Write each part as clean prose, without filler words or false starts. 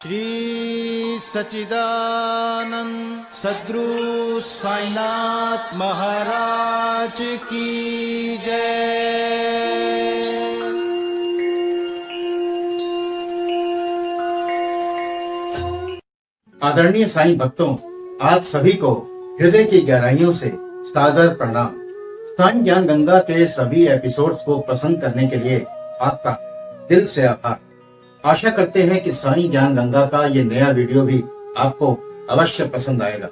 श्री सच्चिदानंद सद्गुरु साईनाथ महाराज की जय। आदरणीय साईं भक्तों, आप सभी को हृदय की गहराइयों से सादर प्रणाम। साईं ज्ञान गंगा के सभी एपिसोड्स को पसंद करने के लिए आपका दिल से आभार। आशा करते हैं कि साईं ज्ञान गंगा का ये नया वीडियो भी आपको अवश्य पसंद आएगा।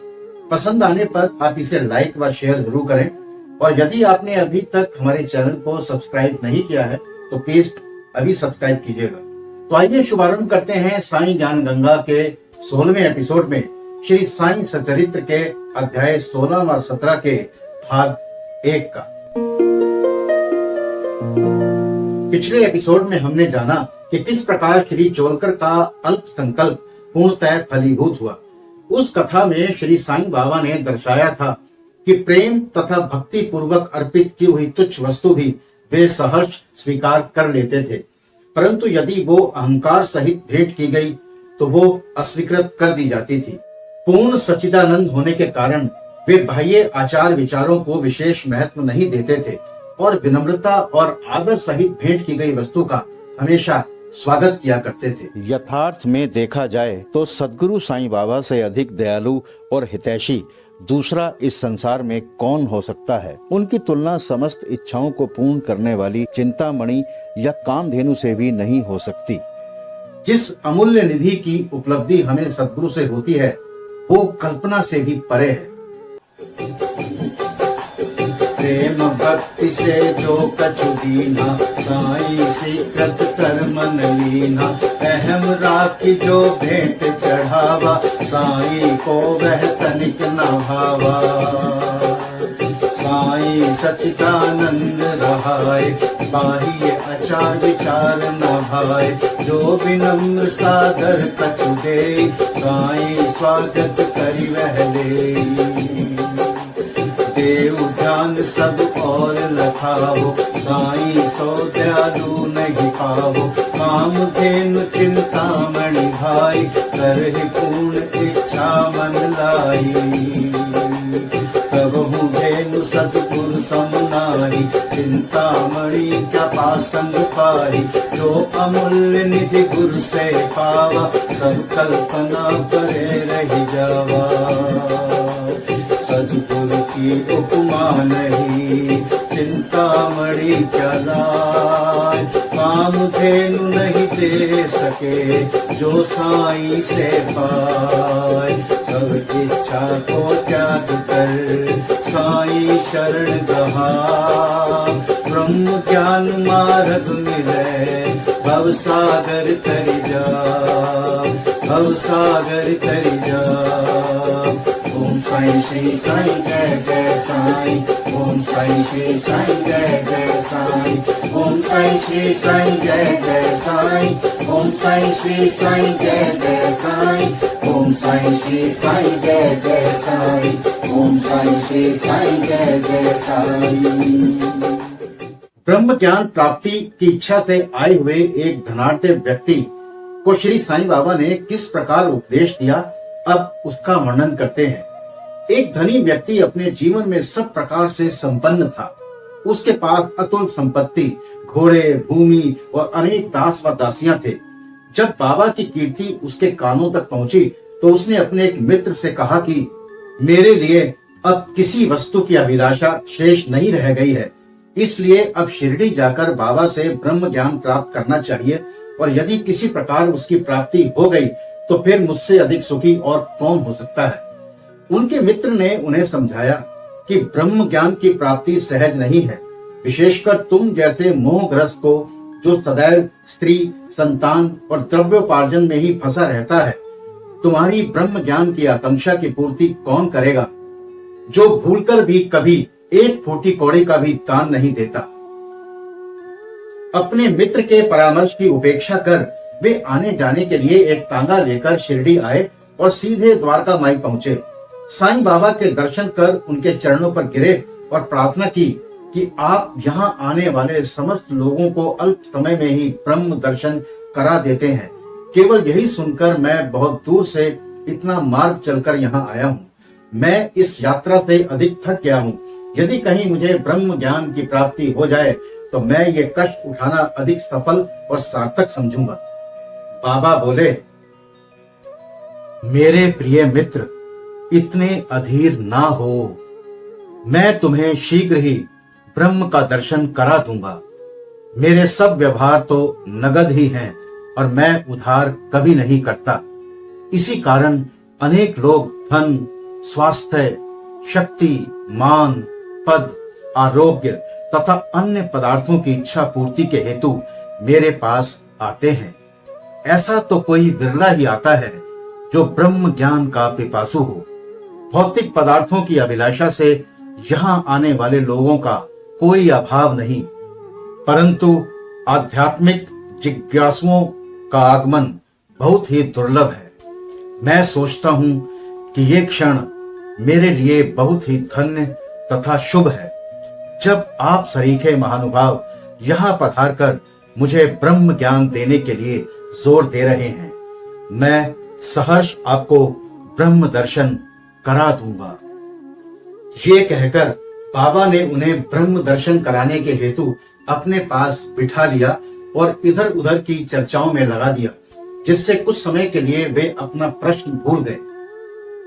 पसंद आने पर आप इसे लाइक व शेयर जरूर करें, और यदि आपने अभी तक हमारे चैनल को सब्सक्राइब नहीं किया है तो प्लीज अभी सब्सक्राइब कीजिएगा। तो आइए शुभारंभ करते हैं साईं ज्ञान गंगा के 16वें एपिसोड में श्री साईं सच्चरित्र के अध्याय 16 व 17 के भाग 1 का। पिछले एपिसोड में हमने जाना कि किस प्रकार श्री चोलकर का अल्प संकल्प पूर्णतः फलीभूत हुआ। उस कथा में श्री साईं बाबा ने दर्शाया था कि प्रेम तथा भक्ति पूर्वक अर्पित की हुई तुच्छ वस्तु भी वे सहर्ष स्वीकार कर लेते थे, परंतु यदि वो अहंकार सहित भेंट की गई तो वो अस्वीकृत कर दी जाती थी। पूर्ण सच्चिदानंद होने के कारण वे बाह्य आचार विचारों को विशेष महत्व नहीं देते थे और विनम्रता और आदर सहित भेंट की गई वस्तु का हमेशा स्वागत किया करते थे। यथार्थ में देखा जाए तो सद्गुरु साईं बाबा से अधिक दयालु और हितैषी दूसरा इस संसार में कौन हो सकता है। उनकी तुलना समस्त इच्छाओं को पूर्ण करने वाली चिंतामणि या कामधेनु से भी नहीं हो सकती। जिस अमूल्य निधि की उपलब्धि हमें सद्गुरु से होती है वो कल्पना से भी परे है। प्रेम भक्ति से जो कछु दीना, साईं स्वीकृत कर मन लीना। अहम राखी जो भेंट चढ़ावा, साईं को वह तनिक न भावा। साईं सच्चिदानंद रहाय, बाह्य आचार विचार न भाए। जो विनम्र सादर कछु दे, साईं स्वागत करि वह ले। देव ध्यान सब और लखाओ, साईं सो दयालु नहीं पाओ। काम धेनु चिंतामणि भाई, करहि पूर्ण इच्छा मन लाई। कबहु धेनु सतगुरु समुनारी, चिंतामणि क्या पासंग पाई। जो अमूल्य निधि गुरु से पावा, सब कल्पना करे रही जावा। सद्गुरु की उपमा नहीं, चिंतामणि क्या लाय। कामधेनु नहीं दे सके, जो साईं से पाए। सब इच्छा को त्याग कर, साईं शरण गहा। ब्रह्म ज्ञान मार्ग मिले, भव सागर तरि जा, भव सागर तरि जा। ओम साईं श्री साईं जय जय साईं। ओम साईं श्री साईं जय जय साईं। ओम साईं श्री साईं जय जय साईं। ओम साईं श्री साईं जय जय साईं। ओम साईं श्री साईं जय जय साईं। ओम साईं श्री साईं जय जय साईं। ब्रह्म ज्ञान प्राप्ति की इच्छा से आए हुए एक धनाढ्य व्यक्ति को श्री साईं बाबा ने किस प्रकार उपदेश दिया, अब उसका वर्णन करते हैं। एक धनी व्यक्ति अपने जीवन में सब प्रकार से संपन्न था। उसके पास अतुल संपत्ति, घोड़े, भूमि और अनेक दास व दासियां थे। जब बाबा की कीर्ति उसके कानों तक पहुंची तो उसने अपने एक मित्र से कहा कि मेरे लिए अब किसी वस्तु की अभिलाषा शेष नहीं रह गई है, इसलिए अब शिरडी जाकर बाबा से ब्रह्म ज्ञान प्राप्त करना चाहिए, और यदि किसी प्रकार उसकी प्राप्ति हो गई तो फिर मुझसे अधिक सुखी और कौन हो सकता है। उनके मित्र ने उन्हें समझाया कि ब्रह्म ज्ञान की प्राप्ति सहज नहीं है, विशेषकर तुम जैसे मोहग्रस्त को, जो सदैव स्त्री, संतान और द्रव्योपार्जन में ही फंसा रहता है। तुम्हारी ब्रह्म ज्ञान की आकांक्षा की पूर्ति कौन करेगा, जो भूलकर भी कभी एक फूटी कौड़ी का भी दान नहीं देता। अपने मित्र के परामर्श की उपेक्षा कर वे आने जाने के लिए एक तांगा लेकर शिरडी आए और सीधे द्वारका माई पहुंचे। साईं बाबा के दर्शन कर उनके चरणों पर गिरे और प्रार्थना की कि आप यहाँ आने वाले समस्त लोगों को अल्प समय में ही ब्रह्म दर्शन करा देते हैं। केवल यही सुनकर मैं बहुत दूर से इतना मार्ग चलकर यहाँ आया हूँ। मैं इस यात्रा से अधिक थक गया हूँ। यदि कहीं मुझे ब्रह्म ज्ञान की प्राप्ति हो जाए तो मैं ये कष्ट उठाना अधिक सफल और सार्थक समझूंगा। बाबा बोले, मेरे प्रिय मित्र, इतने अधीर ना हो। मैं तुम्हें शीघ्र ही ब्रह्म का दर्शन करा दूंगा। मेरे सब व्यवहार तो नगद ही हैं और मैं उधार कभी नहीं करता। इसी कारण अनेक लोग धन, स्वास्थ्य, शक्ति, मान, पद, आरोग्य तथा अन्य पदार्थों की इच्छा पूर्ति के हेतु मेरे पास आते हैं। ऐसा तो कोई विरला ही आता है जो ब्रह्म ज्ञान का पिपासु हो। भौतिक पदार्थों की अभिलाषा से यहाँ आने वाले लोगों का कोई अभाव नहीं, परंतु आध्यात्मिक जिज्ञासुओं का आगमन बहुत ही दुर्लभ है। मैं सोचता हूँ कि ये क्षण मेरे लिए बहुत ही धन्य तथा शुभ है, जब आप सरीखे महानुभाव यहाँ पधार कर मुझे ब्रह्म ज्ञान देने के लिए जोर दे रहे हैं। मैं सहर्ष आपको ब्रह्म दर्शन करा दूंगा। ये कहकर बाबा ने उन्हें ब्रह्म दर्शन कराने के हेतु अपने पास बिठा लिया और इधर उधर की चर्चाओं में लगा दिया, जिससे कुछ समय के लिए वे अपना प्रश्न भूल गए।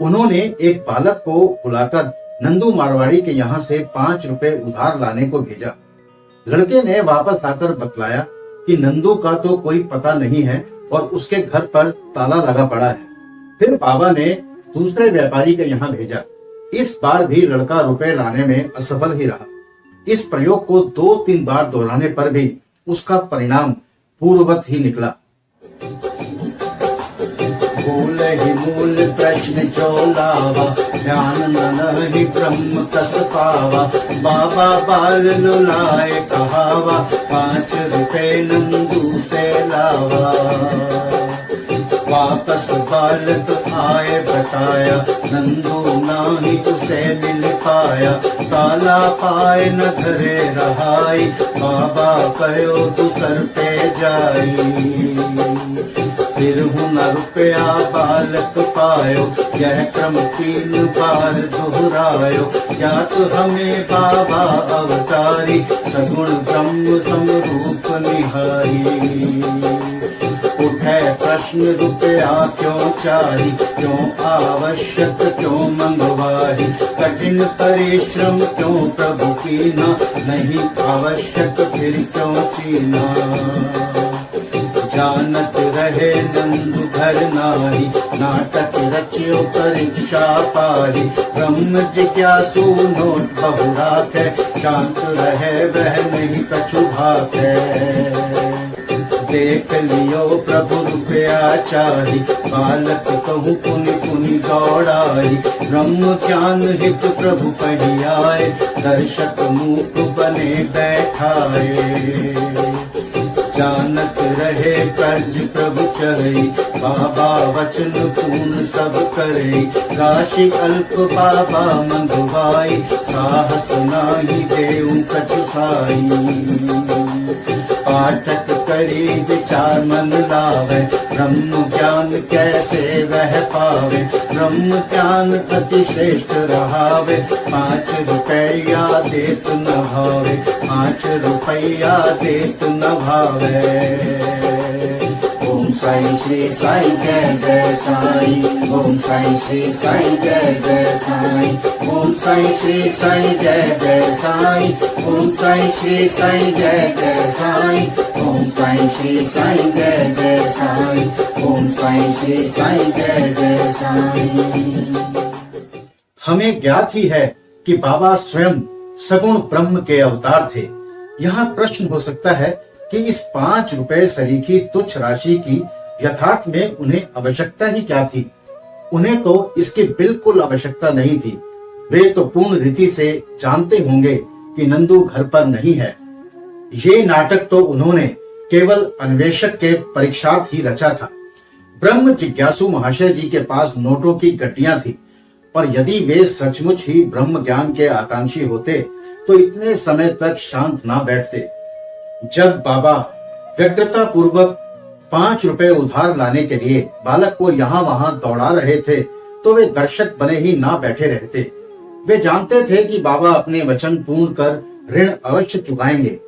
उन्होंने एक बालक को बुलाकर नंदू मारवाड़ी के यहाँ से 5 रुपए उधार लाने को भेजा। लड़के ने वापस आकर बतलाया कि नंदू का तो कोई पता नहीं है और उसके घर पर ताला लगा पड़ा है। फिर बाबा ने दूसरे व्यापारी के यहाँ भेजा। इस बार भी लड़का रुपए लाने में असफल ही रहा। इस प्रयोग को 2-3 बार दोहराने पर भी उसका परिणाम पूर्ववत ही निकला। मूल ही मूल प्रश्न जो लावा, ध्यान न ही ब्रह्म कस पावा। बाबा बाल लुलाए कहावा, 5 रुपए नंदू से लावा। वापस बालक आए बताया, नंदू नाही उसे मिल पाया। ताला पाए न घरे रहाई, बाबा कहो तू सर पे जाई। फिर न रुपया बालक पायो, यह क्रम 3 बार दोहरायो। क्या तो हमें बाबा अवतारी, सगुण ब्रह्म समरूप निहारी। उठे प्रश्न रुपया क्यों चाही, क्यों आवश्यक क्यों मंगवाही। कठिन परिश्रम क्यों प्रभु कीना, नहीं आवश्यक फिर क्यों चीना। जानत रहे नंदु घर नाही, नाटक रचियो परीक्षा पारी। ब्रह्म जिज्ञासु नोट बहु राखे, शांत रहे वह नहीं कछु भाखे। देख लियो प्रभु रुपया चाही, बालक कहूँ पुनि पुनि दौड़ाई। ब्रह्म ज्ञान हित प्रभु पढ़ी आए, दर्शक मूक बने बैठाए। जानत रहे कर्ज प्रभु चढ़ई, बाबा वचन पूर्ण सब करई। राशि अल्प बाबा मंगवाई, साहस नाही देऊ कछु साई। पाठक करी विचार मन लावे, ब्रह्म ज्ञान कैसे वह पावे। ब्रह्म ज्ञान अति श्रेष्ठ रहावे, 5 रुपया देत न भावे। 5 रुपया देत न भावे। ओम साई श्री साई जय जय साई। ओम साई श्री साई जय जय साई। ओम साई श्री साई जय जय साई। ओम साई श्री साई जय जय साई। ओम साई श्री साई जय जय साई। ओम साई श्री साई जय जय साई। हमें ज्ञात ही है कि बाबा स्वयं सगुण ब्रह्म के अवतार थे। यहाँ प्रश्न हो सकता है कि इस 5 रुपए सरीखी तुच्छ राशि की यथार्थ में उन्हें आवश्यकता ही क्या थी। उन्हें तो इसकी बिल्कुल आवश्यकता नहीं थी। वे तो पूर्ण रीति से जानते होंगे कि नंदू घर पर नहीं है। ये नाटक तो उन्होंने केवल अन्वेषक के परीक्षार्थ ही रचा था। ब्रह्म जिज्ञासु महाशय जी के पास नोटों की गड्डियां थी, और यदि वे सचमुच ही ब्रह्म ज्ञान के आकांक्षी होते तो इतने समय तक शांत ना बैठते। जब बाबा व्यग्रता पूर्वक 5 रुपए उधार लाने के लिए बालक को यहाँ वहां दौड़ा रहे थे तो वे दर्शक बने ही ना बैठे रहते। वे जानते थे कि बाबा अपने वचन पूर्ण कर ऋण अवश्य चुकाएंगे।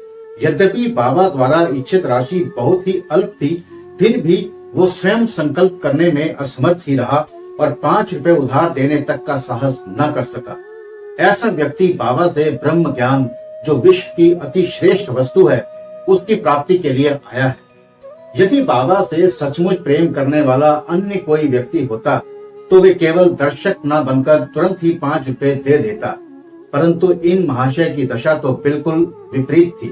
यद्यपि बाबा द्वारा इच्छित राशि बहुत ही अल्प थी, फिर भी वो स्वयं संकल्प करने में असमर्थ ही रहा और 5 रुपए उधार देने तक का साहस न कर सका। ऐसा व्यक्ति बाबा से ब्रह्म ज्ञान, जो विश्व की अति श्रेष्ठ वस्तु है, उसकी प्राप्ति के लिए आया है। यदि बाबा से सचमुच प्रेम करने वाला अन्य कोई व्यक्ति होता तो वे केवल दर्शक न बनकर तुरंत ही 5 रुपए दे देता, परंतु इन महाशय की दशा तो बिल्कुल विपरीत थी।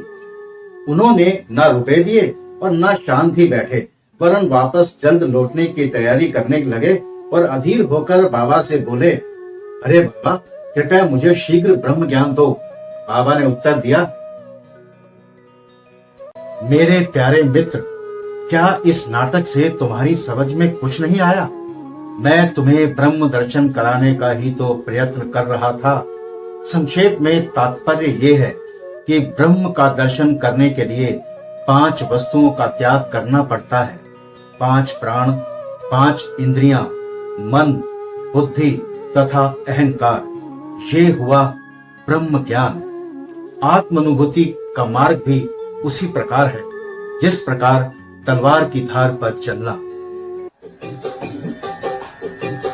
उन्होंने न रुपए दिए और न शांत ही बैठे, वरन वापस जल्द लौटने की तैयारी करने लगे और अधीर होकर बाबा से बोले, अरे बाबा, कृपया मुझे शीघ्र ब्रह्म ज्ञान दो। बाबा ने उत्तर दिया, मेरे प्यारे मित्र, क्या इस नाटक से तुम्हारी समझ में कुछ नहीं आया? मैं तुम्हें ब्रह्म दर्शन कराने का ही तो प्रयत्न कर रहा था। संक्षेप में तात्पर्य ये है कि ब्रह्म का दर्शन करने के लिए 5 वस्तुओं का त्याग करना पड़ता है। 5 प्राण, 5 इंद्रियां, मन, बुद्धि तथा अहंकार। ये हुआ ब्रह्म ज्ञान। आत्मानुभूति का मार्ग भी उसी प्रकार है जिस प्रकार तलवार की धार पर चलना।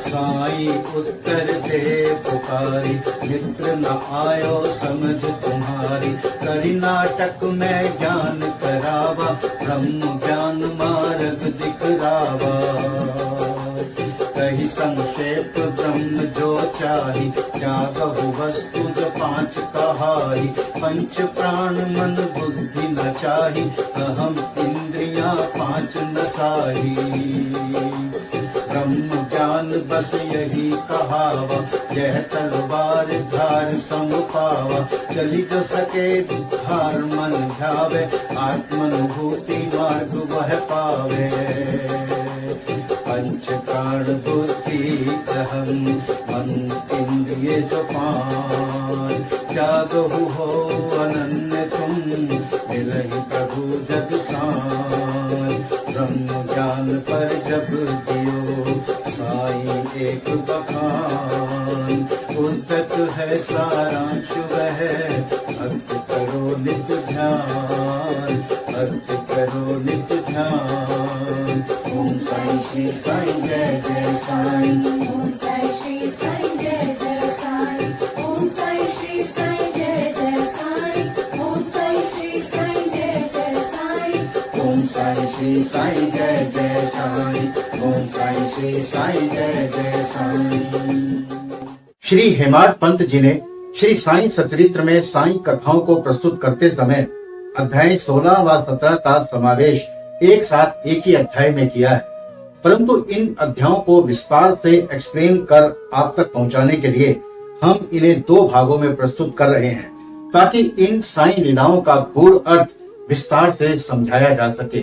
साई उत्तर दे पुकारी, मित्र न आयो समझ तुम्हारी। करी नाटक में ज्ञान करावा, ब्रह्म ज्ञान मार्ग दिखलावा। कही संक्षेप ब्रह्म जो चाही, त्यागहु वस्तु जो 5 कहाई। 5 प्राण मन बुद्धि न चाही, अहम इंद्रियां 5 न साही। ब्रह्म ज्ञान बस यही कहावा, यह तलवार धार सम पावा। चली जो सके धार मन ध्यावे, आत्मानुभूति मार्ग वह पावे। 5 प्राण बुद्धि अहम मन इंद्रिय जो 5, त्यागहु हो अनन्य तुम, मिलहि प्रभु जग साई। ब्रह्म ज्ञान पर जब दियो, साई एक बखान। उद्धत है सारांश वह, अर्थ करो नित ध्यान, अर्थ करो नित ध्यान। ओम साई श्री साई जय जय साई। ओम साई श्री साई जय जय साई। ओम साई श्री साई जय जय साई। ओम साई श्री साई जय जय साई। ओम साई श्री साई जय जय साई। ओम साई श्री साई जय जय साई। श्री हेमाड पंत जी ने श्री साई सचरित्र में साई कथाओं को प्रस्तुत करते समय अध्याय 16 व 17 का समावेश एक साथ एक ही अध्याय में किया है, परंतु इन अध्यायों को विस्तार से एक्सप्लेन कर आप तक पहुंचाने के लिए हम इन्हें 2 भागों में प्रस्तुत कर रहे हैं, ताकि इन साई लीलाओं का गूढ़ अर्थ विस्तार से समझाया जा सके।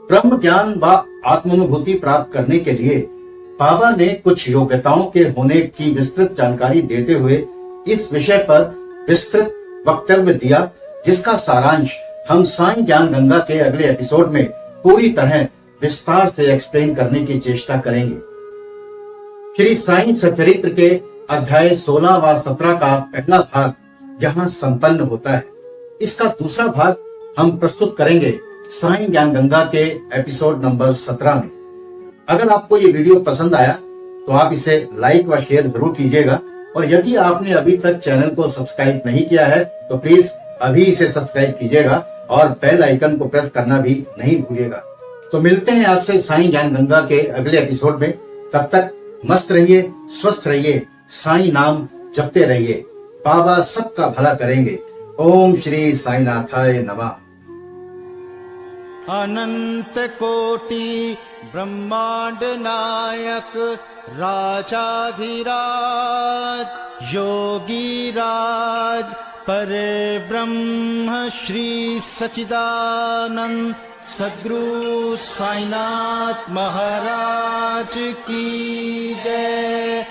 ब्रह्म ज्ञान व आत्मानुभूति प्राप्त करने के लिए बाबा ने कुछ योग्यताओं के होने की विस्तृत जानकारी देते हुए इस विषय पर विस्तृत वक्तव्य दिया, जिसका सारांश हम साई ज्ञान गंगा के अगले एपिसोड में पूरी तरह विस्तार से एक्सप्लेन करने की चेष्टा करेंगे। श्री साई सचरित्र के अध्याय 16 व 17 का पहला भाग यहाँ संपन्न होता है। इसका दूसरा भाग हम प्रस्तुत करेंगे साई ज्ञान गंगा के एपिसोड नंबर 17 में। अगर आपको ये वीडियो पसंद आया तो आप इसे लाइक व शेयर जरूर कीजिएगा, और यदि आपने अभी तक चैनल को सब्सक्राइब नहीं किया है तो प्लीज अभी इसे सब्सक्राइब कीजिएगा और बेल आइकन को प्रेस करना भी नहीं भूलिएगा। तो मिलते हैं आपसे साई ज्ञान गंगा के अगले एपिसोड में। तब तक मस्त रहिए, स्वस्थ रहिए, साई नाम जपते रहिए। बाबा सबका भला करेंगे। ओम श्री साईनाथाय नमः। अनंत कोटि ब्रह्मांड नायक राजाधिराज योगी राज परे ब्रह्म श्री सच्चिदानंद सद्गुरु साईनाथ महाराज की जय।